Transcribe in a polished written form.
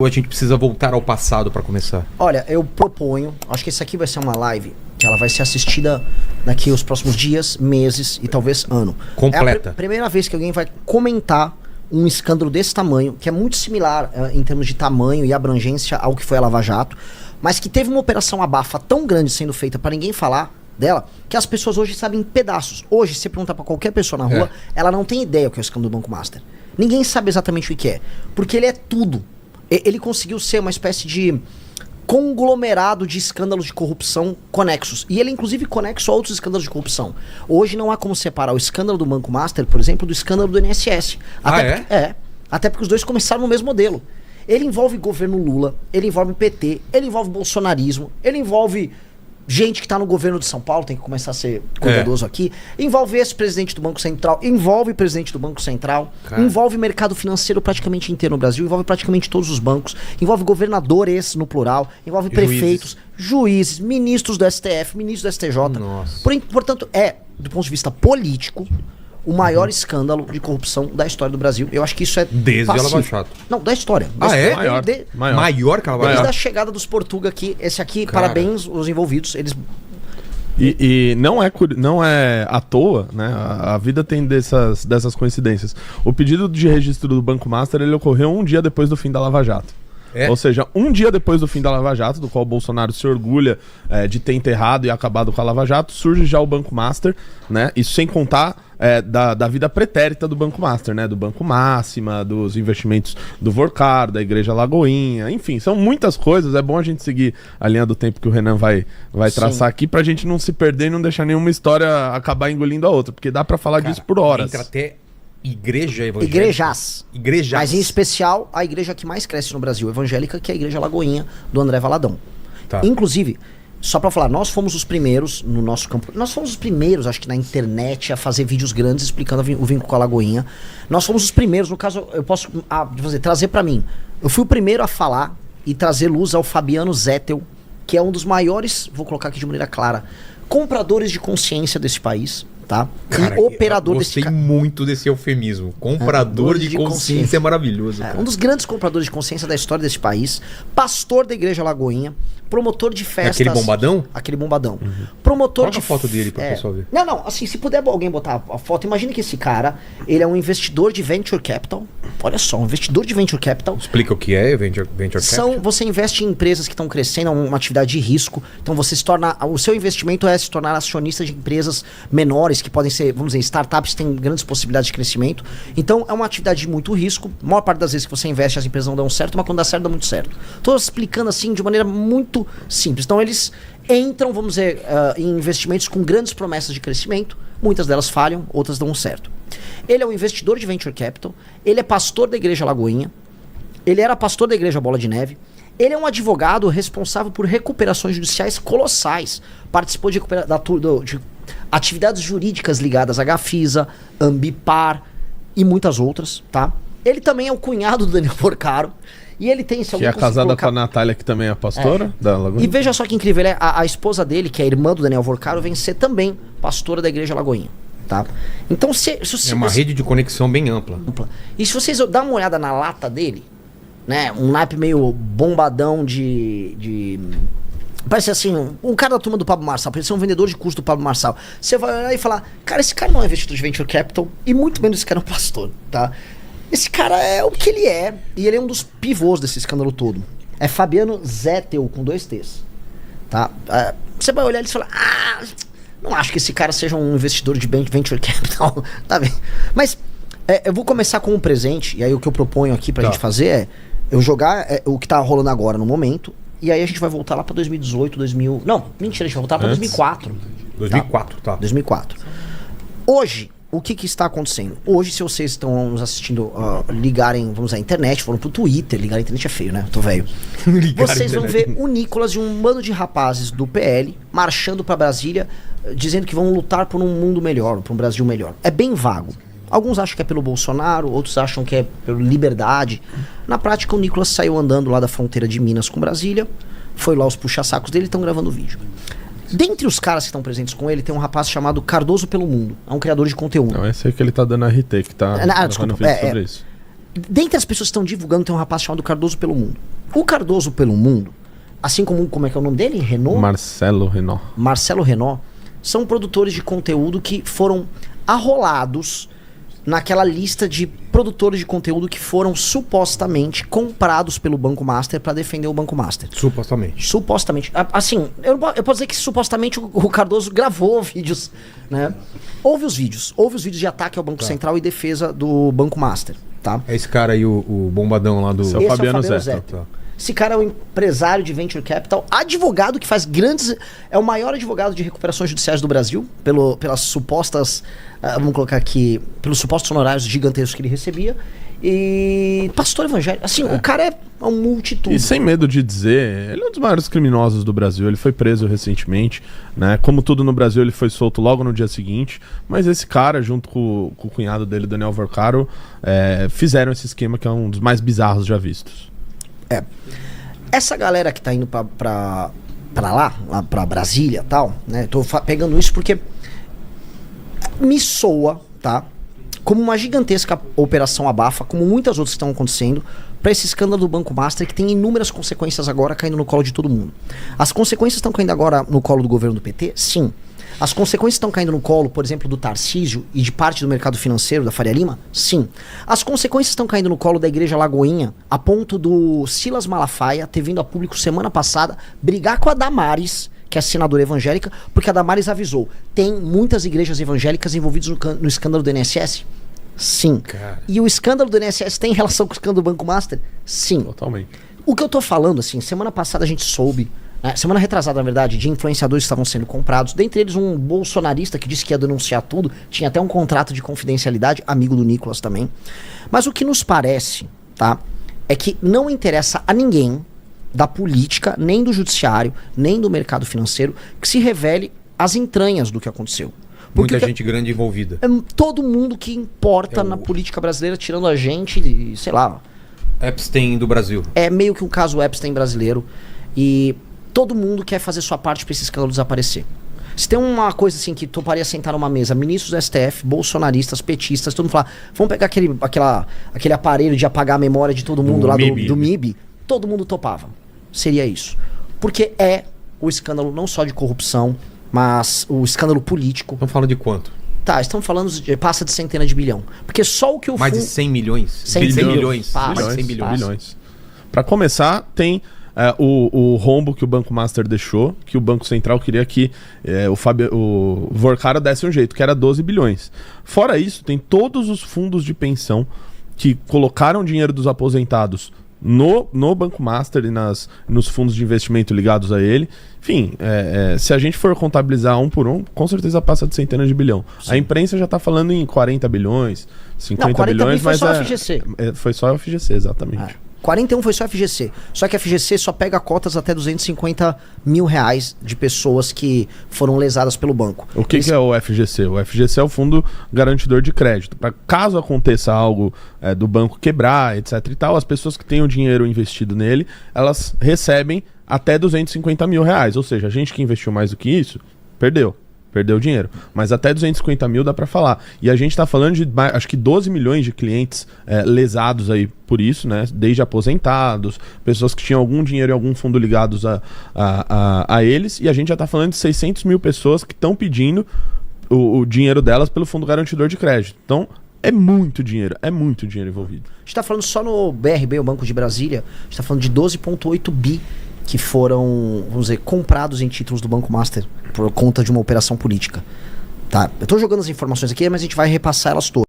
Ou a gente precisa voltar ao passado para começar? Olha, eu proponho, acho que esse aqui vai ser uma live que ela vai ser assistida daqui os próximos dias, meses e talvez ano. Completa. É a primeira vez que alguém vai comentar um escândalo desse tamanho, que é muito similar em termos de tamanho e abrangência ao que foi a Lava Jato, mas que teve uma operação abafa tão grande sendo feita para ninguém falar dela, que as pessoas hoje sabem em pedaços. Hoje, se você perguntar para qualquer pessoa na rua, ela não tem ideia o que é o escândalo do Banco Master. Ninguém sabe exatamente o que é, porque ele é tudo. Ele conseguiu ser uma espécie de conglomerado de escândalos de corrupção conexos. E ele, inclusive, conexo a outros escândalos de corrupção. Hoje não há como separar o escândalo do Banco Master, por exemplo, do escândalo do INSS. Até porque os dois começaram no mesmo modelo. Ele envolve governo Lula, ele envolve PT, ele envolve bolsonarismo, ele envolve gente que tá no governo de São Paulo, tem que começar a ser cuidadoso aqui, envolve ex-presidente do Banco Central, envolve presidente do Banco Central, envolve mercado financeiro praticamente inteiro no Brasil, envolve praticamente todos os bancos, envolve governadores no plural, envolve prefeitos, juízes, ministros do STF, ministros do STJ. Portanto, do ponto de vista político, o maior escândalo de corrupção da história do Brasil. Eu acho que isso é desde a Lava Jato. Não, da história. Maior que a Lava Jato. Desde a chegada dos Portuga aqui. Esse aqui, parabéns os envolvidos. Eles... E não é à toa, né? A vida tem dessas coincidências. O pedido de registro do Banco Master, ele ocorreu um dia depois do fim da Lava Jato. Ou seja, um dia depois do fim da Lava Jato, do qual o Bolsonaro se orgulha de ter enterrado e acabado com a Lava Jato, surge já o Banco Master, né? Isso sem contar da vida pretérita do Banco Master, né? Do Banco Máxima, dos investimentos do Vorcar, da Igreja Lagoinha, enfim, são muitas coisas. É bom a gente seguir a linha do tempo que o Renan vai traçar aqui, pra gente não se perder e não deixar nenhuma história acabar engolindo a outra, porque dá pra falar disso por horas. Entra até igreja evangélica. Igrejas. Mas em especial a igreja que mais cresce no Brasil, evangélica, que é a Igreja Lagoinha, do André Valadão. Inclusive, só pra falar, nós fomos os primeiros no nosso campo. Nós fomos os primeiros, acho que na internet, a fazer vídeos grandes explicando o vínculo com a Lagoinha. Nós fomos os primeiros, no caso, eu posso trazer pra mim. Eu fui o primeiro a falar e trazer luz ao Fabiano Zettel, que é um dos maiores, vou colocar aqui de maneira clara, compradores de consciência desse país. Tá? Cara, e operador desse cara. Gostei muito desse eufemismo. Comprador de consciência é maravilhoso. Um dos grandes compradores de consciência da história desse país. Pastor da Igreja Lagoinha. Promotor de festas. Aquele bombadão? Aquele bombadão. Promotor Coloca a foto dele pra pessoal ver. Não, assim, se puder alguém botar a foto, imagine que esse cara, ele é um investidor de venture capital. Olha só, um investidor de venture capital. Explica o que é venture capital. Você investe em empresas que estão crescendo, é uma atividade de risco. Então você se torna, o seu investimento é se tornar acionista de empresas menores, que podem ser, vamos dizer, startups que têm grandes possibilidades de crescimento. Então é uma atividade de muito risco. A maior parte das vezes que você investe, as empresas não dão certo, mas quando dá certo, dá muito certo. Estou explicando assim de maneira muito simples. Então eles entram, vamos dizer, em investimentos com grandes promessas de crescimento. Muitas delas falham, outras dão certo. Ele é um investidor de venture capital. Ele é pastor da Igreja Lagoinha. Ele era pastor da Igreja Bola de Neve. Ele é um advogado responsável por recuperações judiciais colossais. Participou de atividades jurídicas ligadas à Gafisa, Ambipar e muitas outras, tá? Ele também é o cunhado do Daniel Porcaro. E ele tem... Que é casada com a Natália, que também é pastora da Lagoinha. E veja só que incrível, a esposa dele, que é a irmã do Daniel Porcaro, vem ser também pastora da Igreja Lagoinha. Tá? Então, é uma rede de conexão bem ampla. E se vocês dão uma olhada na lata dele, né? Um naipe meio bombadão parece assim, um cara da turma do Pablo Marçal, parece ser um vendedor de curso do Pablo Marçal. Você vai olhar e falar, cara, esse cara não é investidor de venture capital e muito menos esse cara é um pastor, tá? Esse cara é o que ele é, e ele é um dos pivôs desse escândalo todo. É Fabiano Zettel, com 2 T's. Tá? Você vai olhar e fala, não acho que esse cara seja um investidor de venture capital. Tá bem. Mas eu vou começar com um presente, e aí o que eu proponho aqui pra gente fazer é eu jogar o que tá rolando agora no momento, e aí a gente vai voltar lá pra 2018, 2000... Não, mentira, a gente vai voltar pra 2004. 2004, tá. 2004. Hoje... O que está acontecendo? Hoje, se vocês estão nos assistindo, ligarem, vamos à internet, foram pro Twitter, ligar a internet é feio, né? Tô velho. Vocês vão ver o Nicolas e um bando de rapazes do PL marchando pra Brasília, dizendo que vão lutar por um mundo melhor, por um Brasil melhor. É bem vago. Alguns acham que é pelo Bolsonaro, outros acham que é pela liberdade. Na prática, o Nicolas saiu andando lá da fronteira de Minas com Brasília, foi lá os puxa-sacos dele e estão gravando o vídeo. Dentre os caras que estão presentes com ele, tem um rapaz chamado Cardoso pelo Mundo. É um criador de conteúdo. Não, esse é que ele tá dando RT, que tá desculpa, vídeo sobre isso. dentre as pessoas que estão divulgando, tem um rapaz chamado Cardoso Pelo Mundo. O Cardoso Pelo Mundo, assim como é que é o nome dele? Renault? Marcelo Renault. Marcelo Renault. São produtores de conteúdo que foram arrolados naquela lista de produtores de conteúdo que foram supostamente comprados pelo Banco Master para defender o Banco Master. Supostamente. Supostamente. Assim, eu posso dizer que supostamente o Cardoso gravou vídeos, né? Houve os vídeos de ataque ao Banco Central e defesa do Banco Master, tá? É esse cara aí, o bombadão lá do... Esse é o Fabiano Zeta. Tá. Esse cara é um empresário de venture capital, advogado que faz grandes... É o maior advogado de recuperações judiciais do Brasil, pelas supostas... vamos colocar aqui... Pelos supostos honorários gigantescos que ele recebia. E... pastor evangélico. Assim, o cara é um multitude. E sem medo de dizer, ele é um dos maiores criminosos do Brasil. Ele foi preso recentemente, né? Como tudo no Brasil, ele foi solto logo no dia seguinte. Mas esse cara, junto com o cunhado dele, Daniel Vorcaro, fizeram esse esquema que é um dos mais bizarros já vistos. Essa galera que tá indo pra lá pra Brasília e tal, né? Tô pegando isso porque me soa, tá? Como uma gigantesca operação abafa, como muitas outras que estão acontecendo, pra esse escândalo do Banco Master, que tem inúmeras consequências agora caindo no colo de todo mundo. As consequências estão caindo agora no colo do governo do PT? Sim. As consequências estão caindo no colo, por exemplo, do Tarcísio e de parte do mercado financeiro da Faria Lima? Sim. As consequências estão caindo no colo da Igreja Lagoinha, a ponto do Silas Malafaia ter vindo a público semana passada brigar com a Damares, que é a senadora evangélica, porque a Damares avisou, tem muitas igrejas evangélicas envolvidas no escândalo do INSS? Sim. Cara. E o escândalo do INSS tem relação com o escândalo do Banco Master? Sim. Totalmente. O que eu tô falando, assim, semana passada a gente soube, semana retrasada, na verdade, de influenciadores que estavam sendo comprados, dentre eles um bolsonarista que disse que ia denunciar tudo, tinha até um contrato de confidencialidade, amigo do Nicolas também. Mas o que nos parece, tá, é que não interessa a ninguém da política, nem do judiciário, nem do mercado financeiro, que se revele as entranhas do que aconteceu. Porque muita gente grande envolvida. É todo mundo que importa na política brasileira, tirando a gente, sei lá. Epstein do Brasil. É meio que um caso Epstein brasileiro. E todo mundo quer fazer sua parte pra esse escândalo desaparecer. Se tem uma coisa assim que toparia sentar numa mesa, ministros do STF, bolsonaristas, petistas, todo mundo falar, vamos pegar aquele aparelho de apagar a memória de todo mundo lá do MIB, todo mundo topava. Seria isso. Porque é o escândalo não só de corrupção, mas o escândalo político. Estamos falando de quanto? Tá, estamos falando passa de centena de bilhão. Porque só o que o mais de 100 milhões? 100 milhões. Mais de 100 bilhões. Para começar, tem o rombo que o Banco Master deixou, que o Banco Central queria que o Vorcaro desse um jeito, que era 12 bilhões. Fora isso, tem todos os fundos de pensão que colocaram dinheiro dos aposentados no Banco Master e nos fundos de investimento ligados a ele. Enfim, se a gente for contabilizar um por um, com certeza passa de centenas de bilhão. Sim. A imprensa já está falando em 40 bilhões, 50 bilhões, mas foi só a FGC. Foi só a FGC, exatamente. 41 foi só a FGC. Só que a FGC só pega cotas até 250 mil reais de pessoas que foram lesadas pelo banco. O que é o FGC? O FGC é o Fundo Garantidor de Crédito. Para caso aconteça algo do banco quebrar, etc e tal, as pessoas que têm o dinheiro investido nele, elas recebem até 250 mil reais. Ou seja, a gente que investiu mais do que isso, perdeu o dinheiro. Mas até 250 mil dá para falar. E a gente tá falando de, acho que 12 milhões de clientes lesados aí por isso, né? Desde aposentados, pessoas que tinham algum dinheiro em algum fundo ligados a eles. E a gente já tá falando de 600 mil pessoas que estão pedindo o dinheiro delas pelo Fundo Garantidor de Crédito. Então, é muito dinheiro envolvido. A gente tá falando só no BRB, o Banco de Brasília, a gente tá falando de 12,8 bi que foram, vamos dizer, comprados em títulos do Banco Master por conta de uma operação política. Tá? Eu tô jogando as informações aqui, mas a gente vai repassar elas todas.